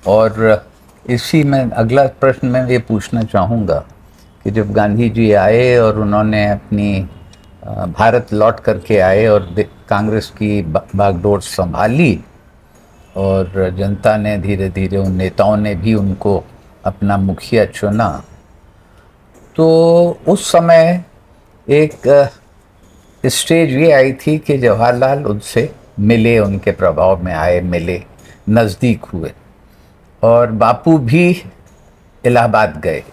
और इसी में अगला प्रश्न मैं ये पूछना चाहूँगा कि जब गांधी जी आए और उन्होंने अपनी भारत लौट करके आए और कांग्रेस की बागडोर संभाली और जनता ने धीरे धीरे, उन नेताओं ने भी उनको अपना मुखिया चुना, तो उस समय एक स्टेज ये आई थी कि जवाहरलाल उनसे मिले, उनके प्रभाव में आए, मिले, नज़दीक हुए, और बापू भी इलाहाबाद गए।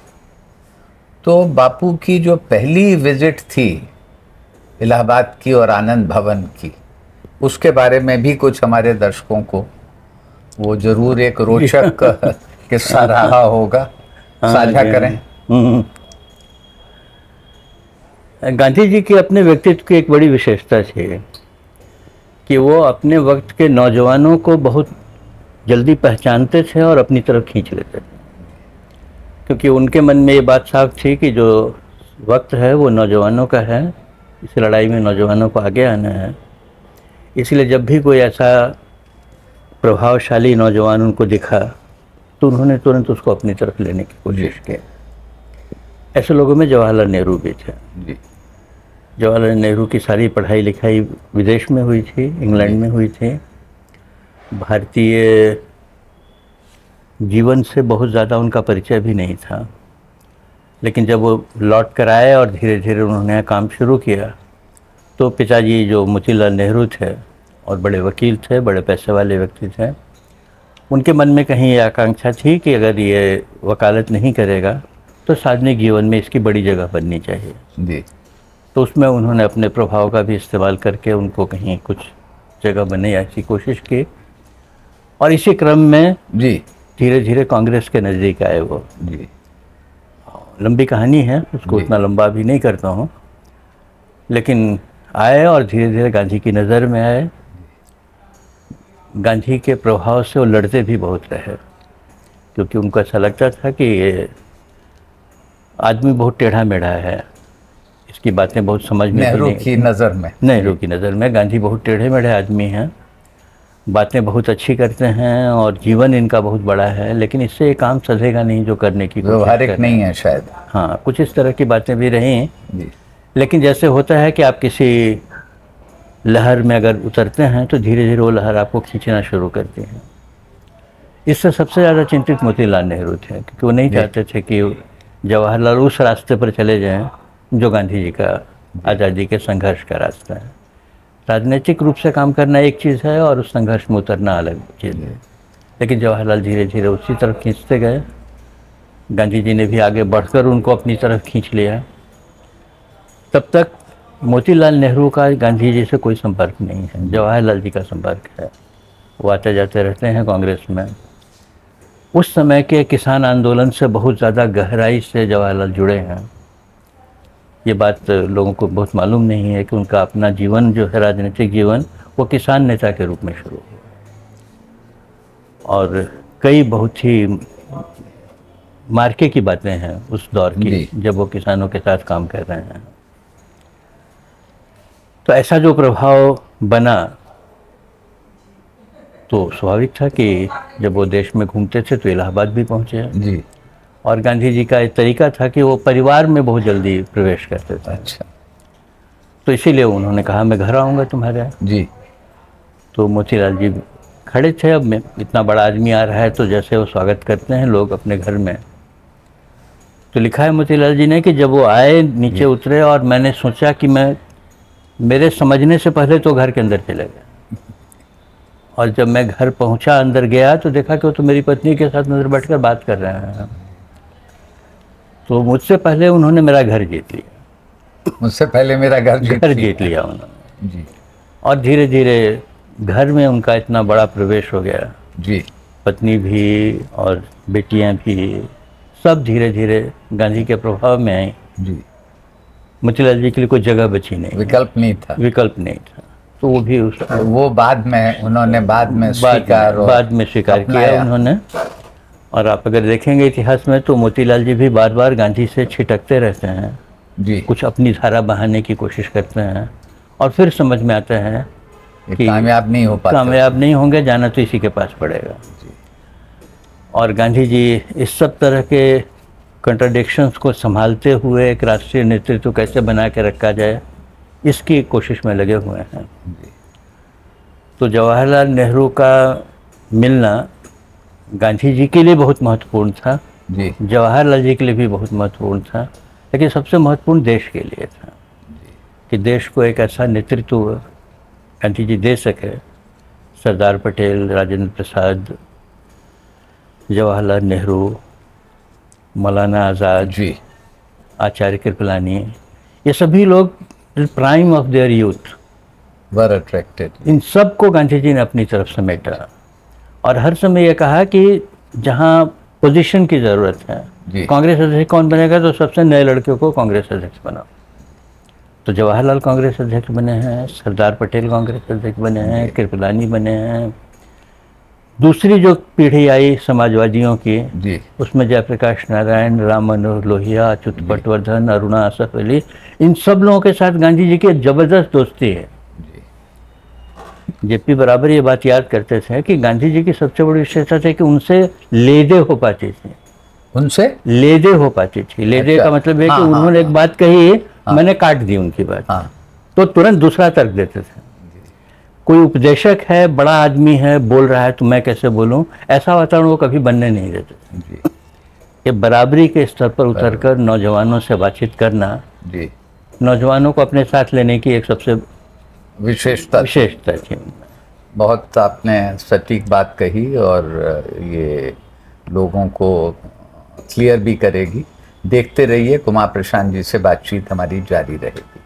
तो बापू की जो पहली विजिट थी इलाहाबाद की और आनंद भवन की, उसके बारे में भी कुछ हमारे दर्शकों को वो जरूर एक रोचक किस्सा रहा होगा, साझा करें। गांधी जी की अपने व्यक्तित्व की एक बड़ी विशेषता थी कि वो अपने वक्त के नौजवानों को बहुत जल्दी पहचानते थे और अपनी तरफ खींच लेते थे, क्योंकि उनके मन में ये बात साफ थी कि जो वक्त है वो नौजवानों का है, इस लड़ाई में नौजवानों को आगे आना है। इसलिए जब भी कोई ऐसा प्रभावशाली नौजवान उनको दिखा तो उन्होंने तुरंत उसको अपनी तरफ लेने की कोशिश की। ऐसे लोगों में जवाहरलाल नेहरू भी थे। जवाहरलाल नेहरू की सारी पढ़ाई लिखाई विदेश में हुई थी, इंग्लैंड में हुई थी। भारतीय जीवन से बहुत ज़्यादा उनका परिचय भी नहीं था, लेकिन जब वो लौट कर आए और धीरे धीरे उन्होंने काम शुरू किया तो पिताजी जो मोतीलाल नेहरू थे और बड़े वकील थे, बड़े पैसे वाले व्यक्ति थे, उनके मन में कहीं ये आकांक्षा थी कि अगर ये वकालत नहीं करेगा तो सार्वजनिक जीवन में इसकी बड़ी जगह बननी चाहिए जी। तो उसमें उन्होंने अपने प्रभाव का भी इस्तेमाल करके उनको कहीं कुछ जगह बने ऐसी कोशिश की, और इसी क्रम में जी धीरे धीरे कांग्रेस के नज़दीक आए वो। जी, लंबी कहानी है, उसको उतना लंबा भी नहीं करता हूँ, लेकिन आए और धीरे धीरे गांधी की नज़र में आए। गांधी के प्रभाव से वो लड़ते भी बहुत रहे, क्योंकि उनको ऐसा लगता था कि ये आदमी बहुत टेढ़ा मेढ़ा है, इसकी बातें बहुत समझ में नेहरू की नज़र में, नेहरू की नज़र में गांधी बहुत टेढ़े मेढ़े आदमी हैं, बातें बहुत अच्छी करते हैं और जीवन इनका बहुत बड़ा है, लेकिन इससे ये काम सधेगा नहीं जो करने की व्यवहारिक नहीं है शायद। हाँ, कुछ इस तरह की बातें भी रही। जी। लेकिन जैसे होता है कि आप किसी लहर में अगर उतरते हैं तो धीरे धीरे वो लहर आपको खींचना शुरू करती है। इससे सबसे ज़्यादा चिंतित मोतीलाल नेहरू थे, क्योंकि वो नहीं चाहते थे कि जवाहरलाल उस रास्ते पर चले जाएं जो गांधी जी का आज़ादी के संघर्ष का रास्ता है। राजनीतिक रूप से काम करना एक चीज़ है और उस संघर्ष में उतरना अलग चीज़ है। लेकिन जवाहरलाल धीरे धीरे उसी तरफ खींचते गए। गांधी जी ने भी आगे बढ़कर उनको अपनी तरफ खींच लिया। तब तक मोतीलाल नेहरू का गांधी जी से कोई संपर्क नहीं है, जवाहरलाल जी का संपर्क है। वो आते जाते रहते हैं कांग्रेस में। उस समय के किसान आंदोलन से बहुत ज़्यादा गहराई से जवाहरलाल जुड़े हैं। ये बात लोगों को बहुत मालूम नहीं है कि उनका अपना जीवन जो है, राजनीतिक जीवन, वो किसान नेता के रूप में शुरू हुआ और कई बहुत ही मार्के की बातें हैं उस दौर की, जब वो किसानों के साथ काम कर रहे हैं। तो ऐसा जो प्रभाव बना तो स्वाभाविक था कि जब वो देश में घूमते थे तो इलाहाबाद भी पहुँचे जी। और गांधी जी का एक तरीका था कि वो परिवार में बहुत जल्दी प्रवेश करते थे। अच्छा। तो इसीलिए उन्होंने कहा मैं घर आऊँगा तुम्हारे। जी। तो मोतीलाल जी खड़े थे, अब इतना बड़ा आदमी आ रहा है तो जैसे वो स्वागत करते हैं लोग अपने घर में, तो लिखा है मोतीलाल जी ने कि जब वो आए नीचे उतरे और मैंने सोचा कि मेरे समझने से पहले तो घर के अंदर चले गए, और जब मैं घर पहुंचा, अंदर गया तो देखा कि वो तो मेरी पत्नी के साथ अंदर बैठकर बात कर रहे हैं। तो मुझसे पहले उन्होंने मेरा घर जीत लिया। मुझसे पहले मेरा घर जीत लिया उन्होंने जी। और धीरे धीरे घर में उनका इतना बड़ा प्रवेश हो गया जी। पत्नी भी और बेटियां भी सब धीरे धीरे गांधी के प्रभाव में आई जी। मोतीलाल जी के लिए कोई जगह बची नहीं, विकल्प नहीं था। तो वो भी वो बाद में उन्होंने बाद में स्वीकार किया उन्होंने। और आप अगर देखेंगे इतिहास में तो मोतीलाल जी भी बार बार गांधी से छिटकते रहते हैं जी। कुछ अपनी धारा बहाने की कोशिश करते हैं और फिर समझ में आता है कि कामयाब नहीं हो पाते, कामयाब नहीं होंगे, जाना तो इसी के पास पड़ेगा। और गांधी जी इस सब तरह के कंट्राडिक्शंस को संभालते हुए एक राष्ट्रीय नेतृत्व कैसे बना के रखा जाए, इसकी कोशिश में लगे हुए हैं। तो जवाहरलाल नेहरू का मिलना गांधी जी के लिए बहुत महत्वपूर्ण था जी। जवाहरलाल जी के लिए भी बहुत महत्वपूर्ण था, लेकिन सबसे महत्वपूर्ण देश के लिए था कि देश को एक ऐसा नेतृत्व गांधी जी दे सके। सरदार पटेल, राजेंद्र प्रसाद, जवाहरलाल नेहरू, मौलाना आज़ाद जी, आचार्य कृपलानी, ये सभी लोग prime of their youth were attracted. इन सब को गांधी जी ने अपनी तरफ समेटा और हर समय ये कहा कि जहाँ पोजीशन की ज़रूरत है, कांग्रेस अध्यक्ष कौन बनेगा, तो सबसे नए लड़कियों को कांग्रेस अध्यक्ष बनाओ। तो जवाहरलाल कांग्रेस अध्यक्ष बने हैं, सरदार पटेल कांग्रेस अध्यक्ष बने हैं, कृपलानी बने हैं। दूसरी जो पीढ़ी आई समाजवादियों की जी, उसमें जयप्रकाश नारायण, राम मनोहर लोहिया, अच्युत पटवर्धन, अरुणा असफ अली, इन सब लोगों के साथ गांधी जी की ज़बरदस्त दोस्ती है। जेपी बराबर ये बात याद करते थे कि गांधी जी की सबसे बड़ी विशेषता थी कि उनसे लेदे हो पाती थी। उनसे लेदे हो पाती थी। लेदे अच्छा। का मतलब है कि हाँ, उन्होंने हाँ, एक बात कही, मैंने काट दी उनकी बात, हाँ, तो तुरंत दूसरा तर्क देते थे। कोई उपदेशक है, बड़ा आदमी है, बोल रहा है तो मैं कैसे बोलूं, ऐसा वातावरण वो कभी बनने नहीं देते थे। जी, ये बराबरी के स्तर पर उतरकर नौजवानों से बातचीत करना, जी, नौजवानों को अपने साथ लेने की एक सबसे विशेषता थी। बहुत आपने सटीक बात कही और ये लोगों को क्लियर भी करेगी। देखते रहिए, कुमार प्रशांत जी से बातचीत हमारी जारी रहेगी।